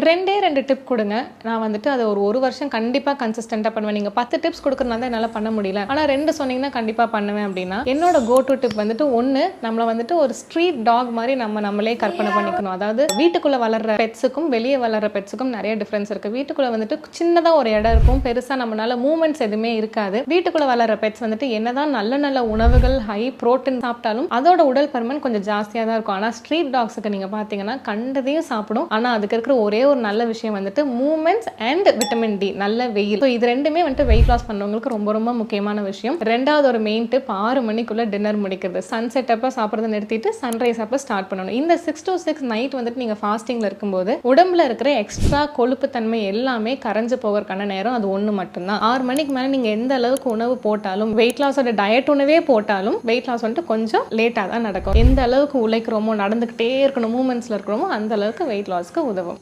2 tip குடுங்க. நான் வந்துட்டு அத ஒரு வருஷம் கண்டிப்பா கன்சிஸ்டென்ட்டா பண்ணுவேன். நீங்க 10 டிப்ஸ் குடுக்கறனால தான் என்னால பண்ண முடியல. ஆனா 2 சொன்னீங்கன்னா கண்டிப்பா பண்ணுவேன் அப்டின்னா, என்னோட கோ டூ டிப் வந்துட்டு 1 நம்மள வந்துட்டு ஒரு ஸ்ட்ரீட் டாக் மாரி நம்மளே கற்பனை பண்ணிக்கணும். அதாவது வீட்டுக்குள்ள வளர்ற பெட்ஸுக்கும், வெளிய வளர்ற பெட்ஸுக்கும் நெறைய டிஃபரன்ஸ் இருக்கு. வீட்டுக்குள்ள வந்துட்டு சின்னதா ஒரு இடம் இருக்கும். பெருசா நம்மனால மூவ்மெண்ட்ஸ் எதுவுமே இருக்காது. வீட்டுக்குள்ள வளர்ற பெட்ஸ் வந்துட்டு என்னதான் நல்ல உணவுகள், ஹை புரோட்டீன் சாப்பிட்டாலும் அதோட உடல் பருமன் கொஞ்சம் ஜாஸ்தியா தான் இருக்கும். ஆனா ஸ்ட்ரீட் டாக்ஸ்க்கு நீங்க பார்த்தீங்கன்னா கண்டதையும் சாப்பிடும். ஆனா அதுக்கு இருக்கிற ஒரே ஒரு நல்ல விஷயம் வந்துட்டு மூவ்மெண்ட்ஸ் அண்ட் விட்டமின் டி நல்ல வெயில். ஸோ இது ரெண்டுமே வந்துட்டு வெயிட் லாஸ் பண்றவங்களுக்கு ரொம்ப முக்கியமான விஷயம். ரெண்டாவது ஒரு மெயின் டிப் 6 மணிக்குள்ள டின்னர் முடிக்கிறது. சன்செட் அப்ப சாப்பிட்றத நிறுத்திட்டு சன்ரைஸ் அப்ப ஸ்டார்ட் பண்ணணும். இந்த 6 to 6 நைட் வந்துட்டு நீங்க ஃபாஸ்டிங்ல இருக்கும்போது உடம்புல இருக்கிற எக்ஸ்ட்ரா கொழுப்பு தன்மை எல்லாமே கரைஞ்சு போவதற்கான நேரம் அது ஒன்று மட்டும்தான். 6 மணிக்கு மேலே நீங்க எந்த அளவுக்கு உணவு போட்டாலும் வெயிட் லாஸோட டயட் உணவே போட்டாலும் வெயிட் லாஸ் வந்துட்டு கொஞ்சம் லேட்டாக தான் நடக்கும். எந்த அளவுக்கு உழைக்கிறோமோ நடந்துகிட்டே இருக்கணும் மூமெண்ட்ஸ்ல இருக்கிறோமோ அந்த அளவுக்கு வெயிட் லாஸ்க்கு உதவும்.